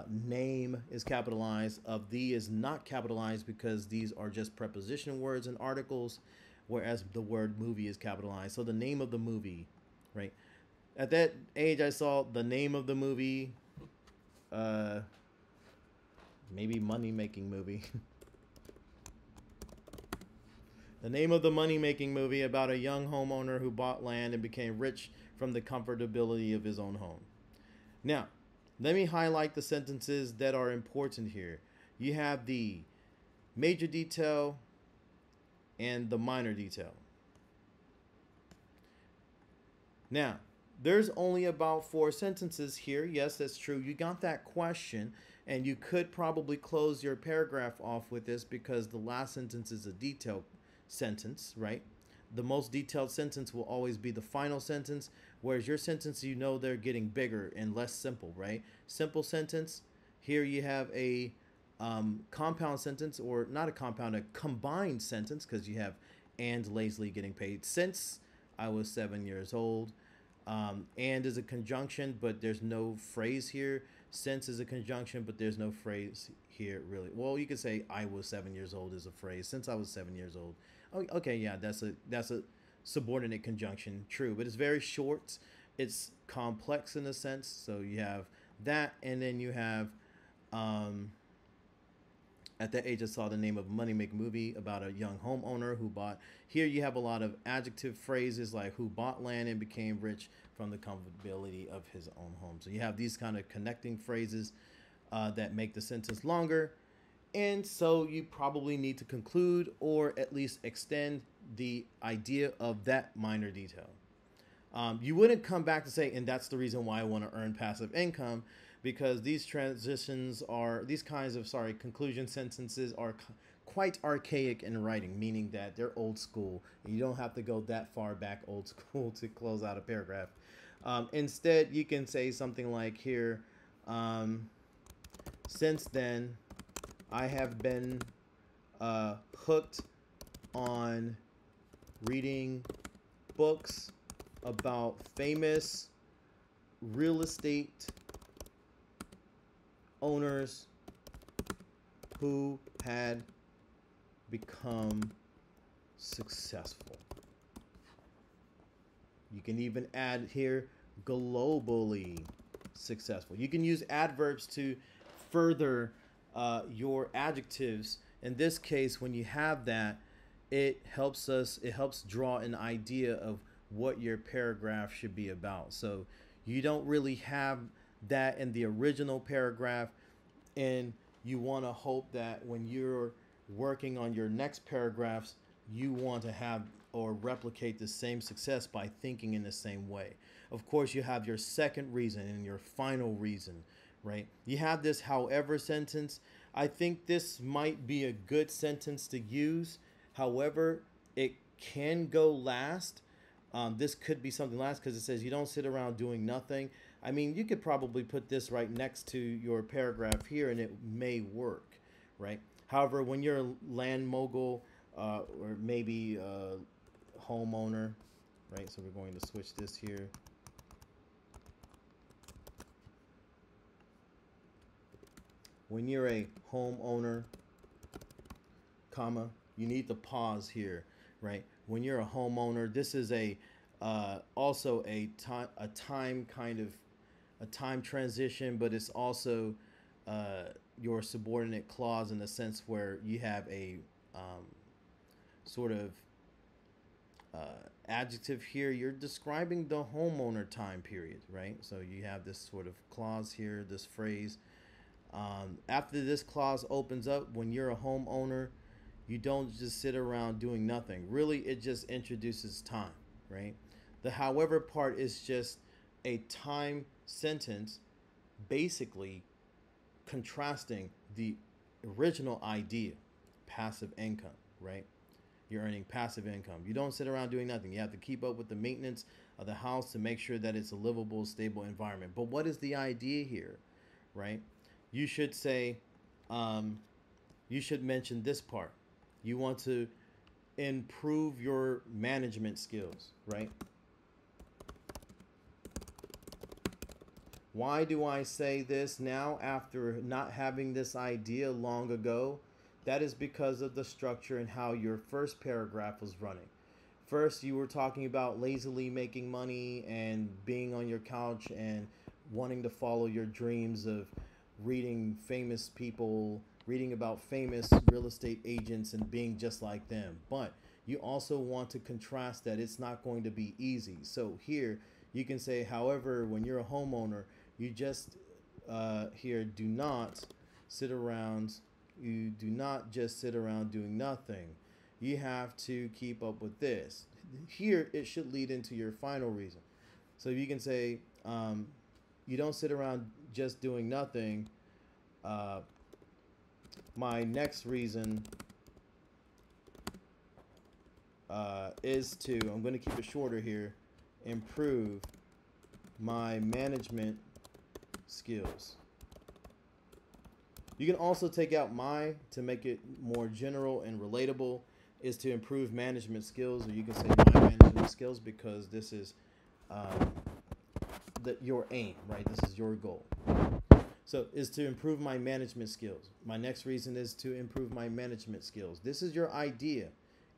[SPEAKER 1] name is capitalized, of the is not capitalized because these are just preposition words and articles, whereas the word movie is capitalized. So the name of the movie, right? At that age, I saw the name of the movie, maybe money-making movie. The name of the money making movie about a young homeowner who bought land and became rich from the comfortability of his own home. Now, let me highlight the sentences that are important here. You have the major detail and the minor detail. Now, there's only about 4 sentences here. Yes, that's true. You got that question, and you could probably close your paragraph off with this because the last sentence is a detailed sentence, right? The most detailed sentence will always be the final sentence, whereas your sentence, you know, they're getting bigger and less simple, right? Simple sentence. Here you have a compound sentence, or not a compound, a combined sentence, because you have and lazily getting paid since I was 7 years old. And is a conjunction, but there's no phrase here. Since is a conjunction, but there's no phrase here really. Well, you could say I was 7 years old is a phrase. Since I was 7 years old. Oh, okay, yeah, that's a subordinate conjunction. True, but it's very short. It's complex in a sense. So you have that, and then you have at that age, I saw the name of a money-making movie about a young homeowner who bought. Here you have a lot of adjective phrases like who bought land and became rich from the comfortability of his own home. So you have these kind of connecting phrases that make the sentence longer. And so you probably need to conclude or at least extend the idea of that minor detail. You wouldn't come back to say, and that's the reason why I want to earn passive income, because these transitions are, these kinds of, conclusion sentences are quite archaic in writing, meaning that they're old school. You don't have to go that far back old school to close out a paragraph. Instead, you can say something like here, since then, I have been hooked on reading books about famous real estate owners who had become successful. You can even add here globally successful. You can use adverbs to further your adjectives. In this case, when you have that, it helps draw an idea of what your paragraph should be about. So you don't really have that in the original paragraph, and you want to hope that when you're working on your next paragraphs, you want to have or replicate the same success by thinking in the same way. Of course, you have your second reason and your final reason, right? You have this however sentence. I think this might be a good sentence to use. However, it can go last. This could be something last because it says you don't sit around doing nothing. I mean, you could probably put this right next to your paragraph here and it may work, right? However, when you're a land mogul or maybe a homeowner, right? So we're going to switch this here. When you're a homeowner, comma, you need to pause here, right? When you're a homeowner, this is a also a time transition, but it's also your subordinate clause in the sense where you have a sort of adjective here. You're describing the homeowner time period, right? So you have this sort of clause here, this phrase. After this clause opens up, when you're a homeowner, you don't just sit around doing nothing. Really, it just introduces time, right? The however part is just a time sentence, basically contrasting the original idea, passive income, right? You're earning passive income. You don't sit around doing nothing. You have to keep up with the maintenance of the house to make sure that it's a livable, stable environment. But what is the idea here, right? You should say, you should mention this part. You want to improve your management skills, right? Why do I say this now after not having this idea long ago? That is because of the structure and how your first paragraph was running. First, you were talking about lazily making money and being on your couch and wanting to follow your dreams of reading famous people, reading about famous real estate agents and being just like them. But you also want to contrast that it's not going to be easy. So here you can say, however, when you're a homeowner, you just here do not sit around. You do not just sit around doing nothing. You have to keep up with this. Here it should lead into your final reason. So you can say, you don't sit around just doing nothing. Uh, my next reason is to, I'm going to keep it shorter here, improve my management skills. You can also take out my to make it more general and relatable, is to improve management skills, or you can say my management skills, because this is your aim, right? This is your goal. So is to improve my management skills. My next reason is to improve my management skills. This is your idea.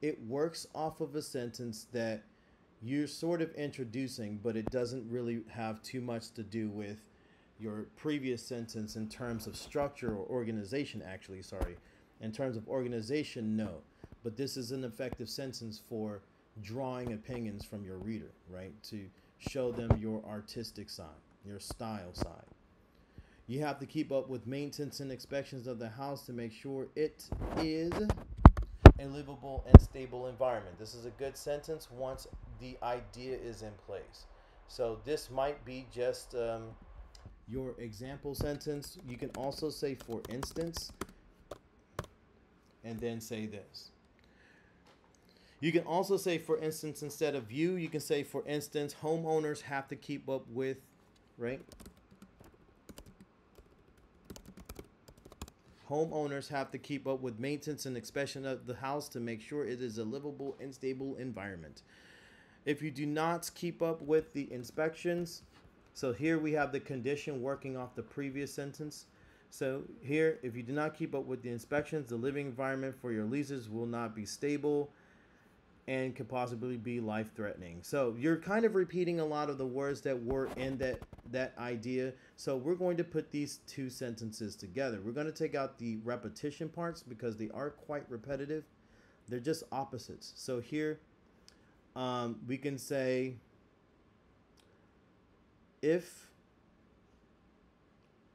[SPEAKER 1] It works off of a sentence that you're sort of introducing, but it doesn't really have too much to do with your previous sentence in terms of structure or organization, actually, sorry. In terms of organization, no. But this is an effective sentence for drawing opinions from your reader, right? To show them your artistic side, your style side. You have to keep up with maintenance and inspections of the house to make sure it is a livable and stable environment. This is a good sentence once the idea is in place. So this might be just your example sentence. You can also say, for instance, and then say this. You can also say, for instance, instead of you can say, for instance, homeowners have to keep up with, right? Homeowners have to keep up with maintenance and inspection of the house to make sure it is a livable and stable environment. If you do not keep up with the inspections, so here we have the condition working off the previous sentence. So here, if you do not keep up with the inspections, the living environment for your leases will not be stable and could possibly be life-threatening. So you're kind of repeating a lot of the words that were in that idea. So we're going to put these two sentences together. We're going to take out the repetition parts because they are quite repetitive. They're just opposites. So here we can say, if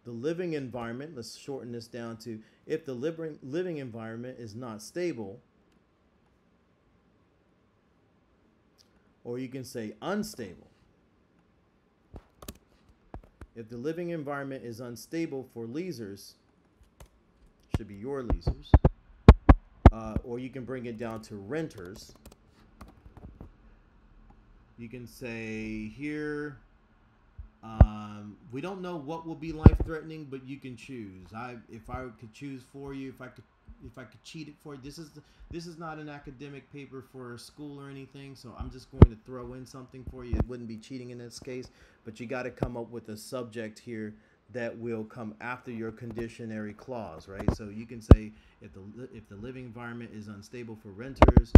[SPEAKER 1] the living environment, let's shorten this down to, if the living environment is not stable, or you can say unstable. If the living environment is unstable for leasers, should be your leasers, or you can bring it down to renters. You can say here, we don't know what will be life-threatening, but you can choose. If I could choose for you, if I could cheat it for you, this is not an academic paper for a school or anything, so I'm just going to throw in something for you. It wouldn't be cheating in this case, but you got to come up with a subject here that will come after your conditionary clause, right? So you can say, if the living environment is unstable for renters,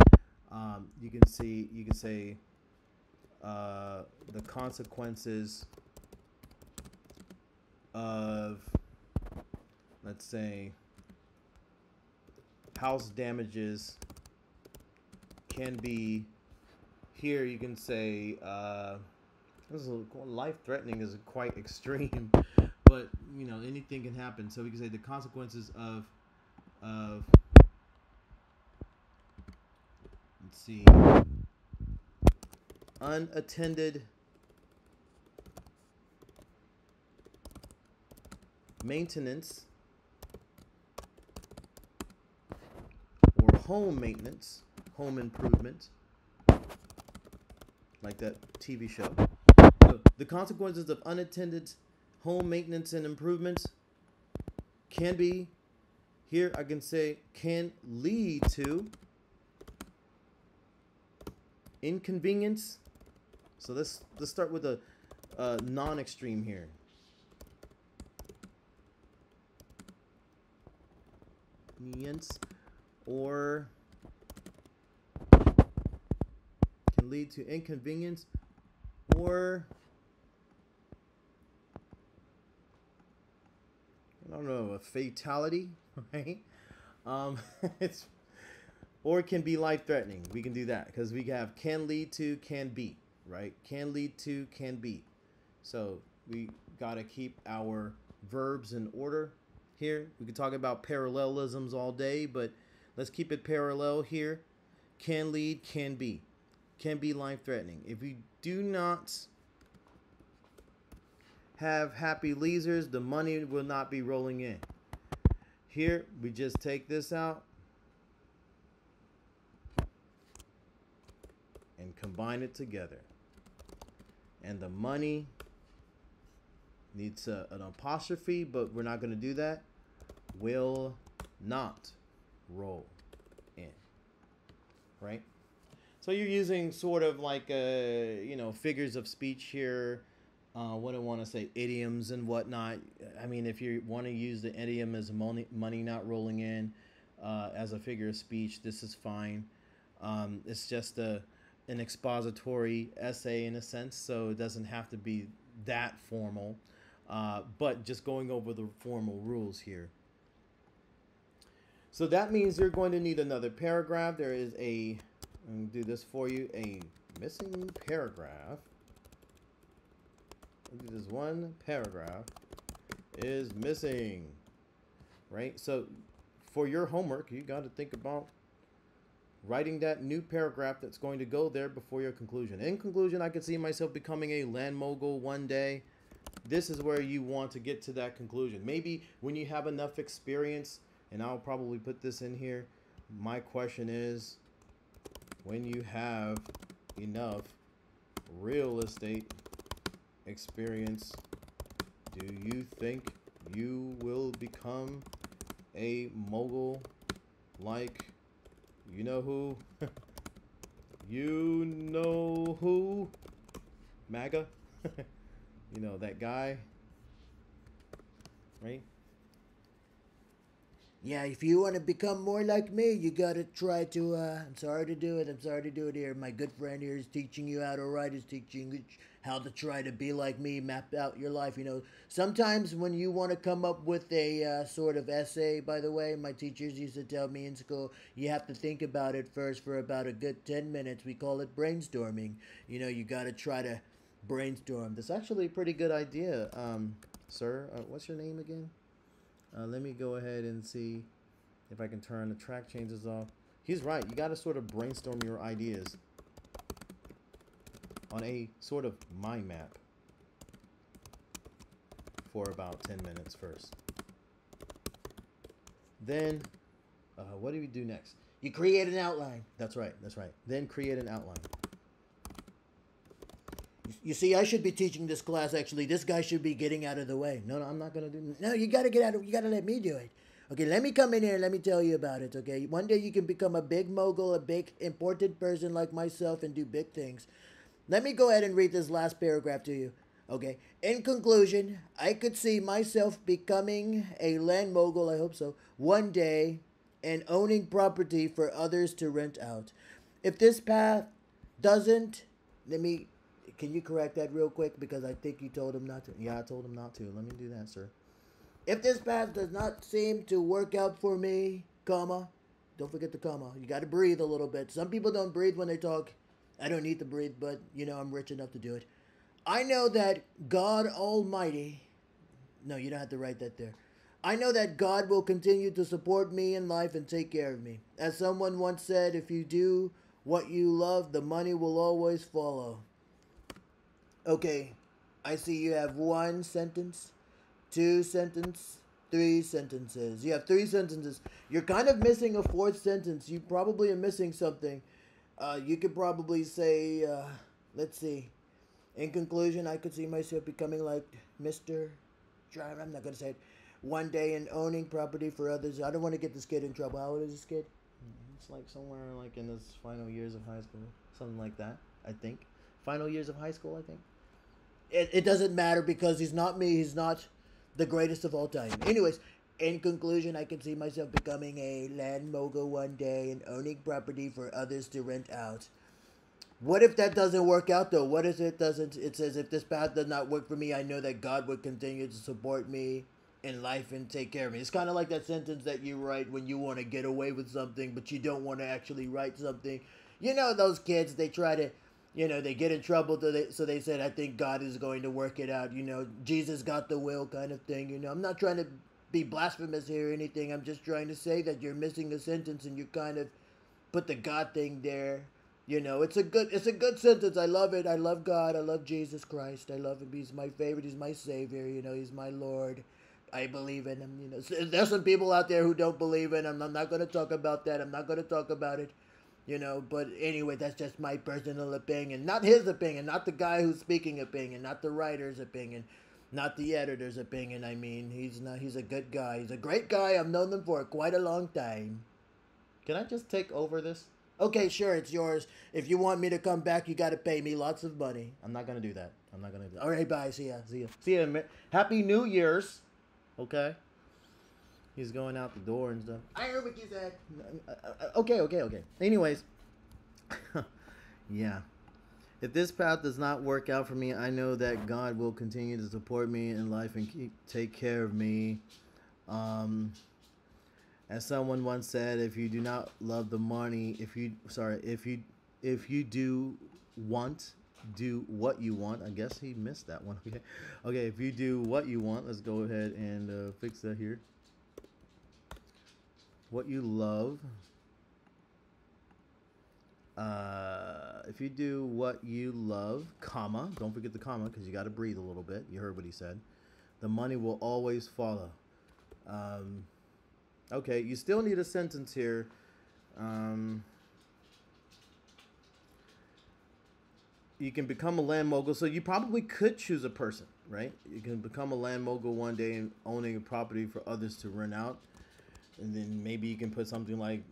[SPEAKER 1] you can say the consequences of, let's say, house damages can be, here you can say, life-threatening is quite extreme, but you know, anything can happen. So we can say the consequences of let's see, unattended maintenance or home maintenance, home improvement, like that TV show. So the consequences of unattended home maintenance and improvements can be, here I can say, can lead to inconvenience. So let's start with a non-extreme here. Or can lead to inconvenience or, I don't know, a fatality, right? It's Or it can be life-threatening. We can do that because we have can lead to, can be, right? Can lead to, can be. So we got to keep our verbs in order here. We can talk about parallelisms all day, but let's keep it parallel here. Can lead, can be. Can be life-threatening. If we do not have happy leisers, the money will not be rolling in. Here, we just take this out and combine it together. And the money needs an apostrophe, but we're not going to do that. Will not roll in. Right? So you're using sort of like, figures of speech here. What do I want to say? Idioms and whatnot. I mean, if you want to use the idiom as money not rolling in as a figure of speech, this is fine. It's just an expository essay in a sense, so it doesn't have to be that formal. But just going over the formal rules here. So that means you're going to need another paragraph. There is a, let me do this for you, a missing paragraph. This one paragraph is missing, right? So for your homework, you got to think about writing that new paragraph that's going to go there before your conclusion. In conclusion, I could see myself becoming a land mogul one day. This is where you want to get to that conclusion. Maybe when you have enough experience, and I'll probably put this in here. My question is, when you have enough real estate experience, do you think you will become a mogul like you know who? You know who? MAGA? You know, that guy, right?
[SPEAKER 2] Yeah, if you want to become more like me, you gotta try to, I'm sorry to do it, here. My good friend here is teaching you how to write, is teaching you how to try to be like me, map out your life, Sometimes when you want to come up with a sort of essay, by the way, my teachers used to tell me in school, you have to think about it first for about a good 10 minutes. We call it brainstorming. You gotta try to brainstorm. That's actually a pretty good idea, sir. What's your name again? Let me go ahead and see if I can turn the track changes off. He's right. You got to sort of brainstorm your ideas on a sort of mind map for about 10 minutes first. Then, what do we do next? You create an outline.
[SPEAKER 1] That's right. That's right. Then create an outline.
[SPEAKER 2] You see, I should be teaching this class, actually. This guy should be getting out of the way.
[SPEAKER 1] No, I'm not going to do
[SPEAKER 2] No, you got to get out of, you got to let me do it. Okay, let me come in here and let me tell you about it, okay? One day you can become a big mogul, a big important person like myself and do big things. Let me go ahead and read this last paragraph to you, okay? In conclusion, I could see myself becoming a land mogul, I hope so, one day, and owning property for others to rent out. If this path doesn't, can you correct that real quick? Because I think you told him not to.
[SPEAKER 1] Yeah, I told him not to. Let me do that, sir.
[SPEAKER 2] If this path does not seem to work out for me, comma, don't forget the comma. You got to breathe a little bit. Some people don't breathe when they talk. I don't need to breathe, but, I'm rich enough to do it. I know that God Almighty, no, you don't have to write that there. I know that God will continue to support me in life and take care of me. As someone once said, if you do what you love, the money will always follow. Okay, I see you have 1 sentence, 2 sentences, 3 sentences. You have 3 sentences. You're kind of missing a 4th sentence. You probably are missing something. You could probably say, let's see. In conclusion, I could see myself becoming like Mr. Driver. I'm not going to say it. One day and owning property for others. I don't want to get this kid in trouble. How old is this kid?
[SPEAKER 1] It's like somewhere like in his final years of high school. Something like that, I think. Final years of high school, I think.
[SPEAKER 2] It doesn't matter because he's not me. He's not the greatest of all time. Anyways, in conclusion, I can see myself becoming a land mogul one day and owning property for others to rent out. What if that doesn't work out, though? What if it doesn't? It says, if this path does not work for me, I know that God would continue to support me in life and take care of me. It's kind of like that sentence that you write when you want to get away with something, but you don't want to actually write something. You know, those kids, they try to, you know, they get in trouble, so they said, I think God is going to work it out. You know, Jesus got the will kind of thing. You know, I'm not trying to be blasphemous here or anything. I'm just trying to say that you're missing a sentence and you kind of put the God thing there. You know, it's a good sentence. I love it. I love God. I love Jesus Christ. I love him. He's my favorite. He's my savior. You know, he's my Lord. I believe in him. You know, there's some people out there who don't believe in him. I'm not going to talk about that. I'm not going to talk about it. You know, but anyway, that's just my personal opinion. Not his opinion. Not the guy who's speaking opinion. Not the writer's opinion. Not the editor's opinion. I mean, he's a good guy. He's a great guy. I've known him for quite a long time. Can I just take over this? Okay, sure, it's yours. If you want me to come back, you got to pay me lots of money. I'm not going to do that. I'm not going to do that. All right, bye. See ya. See ya. See ya. Happy New Year's. Okay? He's going out the door and stuff. I heard what you said. Okay. Anyways. Yeah. If this path does not work out for me, I know that God will continue to support me in life and take care of me. As someone once said, if you do not love the money, if you do what you want. I guess he missed that one. Okay. If you do what you want, let's go ahead and fix that here. What you love. If you do what you love, comma, don't forget the comma because you got to breathe a little bit. You heard what he said. The money will always follow. Okay, you still need a sentence here. You can become a land mogul, so you probably could choose a person, right? You can become a land mogul one day and owning a property for others to rent out. And then maybe you can put something like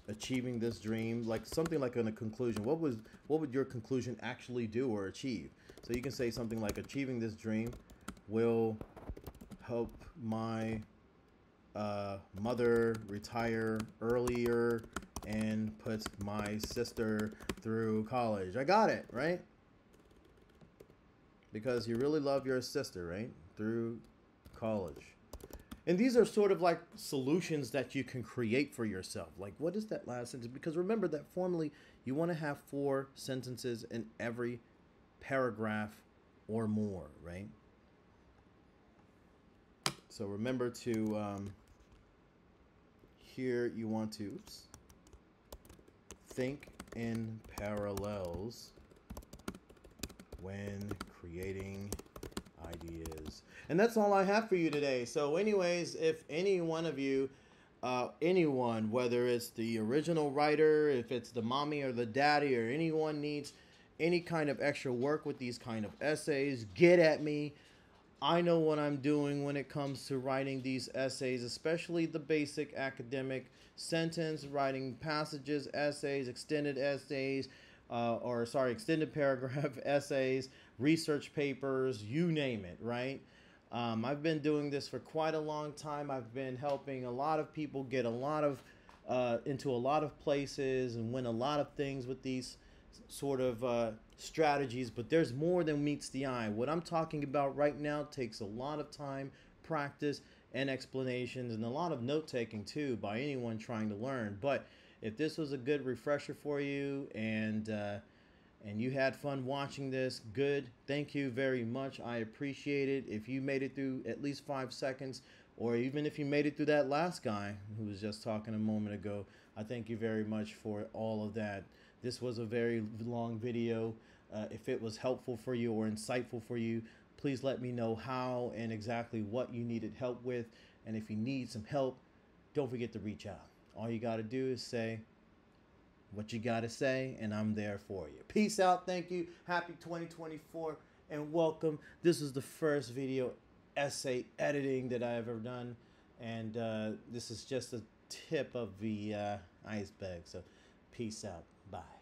[SPEAKER 2] achieving this dream, like something like in a conclusion. What would your conclusion actually do or achieve? So you can say something like achieving this dream will help my mother retire earlier and puts my sister through college. I got it, right? Because you really love your sister, right? Through college. And these are sort of like solutions that you can create for yourself. Like, what is that last sentence? Because remember that formally, you want to have 4 sentences in every paragraph or more, right? So remember to, here you want to, think in parallels when creating ideas. And that's all I have for you today. So anyways, if any one of you, anyone, whether it's the original writer, if it's the mommy or the daddy, or anyone needs any kind of extra work with these kind of essays, get at me. I know what I'm doing when it comes to writing these essays, especially the basic academic sentence, writing passages, essays, extended essays, extended paragraph essays, research papers, you name it, right? I've been doing this for quite a long time. I've been helping a lot of people get a lot of into a lot of places and win a lot of things with these sort of strategies, but there's more than meets the eye. What I'm talking about right now takes a lot of time, practice, and explanations, and a lot of note-taking too by anyone trying to learn. But if this was a good refresher for you and you had fun watching this, good. Thank you very much. I appreciate it. If you made it through at least 5 seconds, or even if you made it through that last guy who was just talking a moment ago, I thank you very much for all of that. This was a very long video. If it was helpful for you or insightful for you, please let me know how and exactly what you needed help with. And if you need some help, don't forget to reach out. All you got to do is say what you got to say, and I'm there for you. Peace out. Thank you. Happy 2024 and welcome. This is the first video essay editing that I've ever done, and this is just a tip of the iceberg. So peace out. Bye.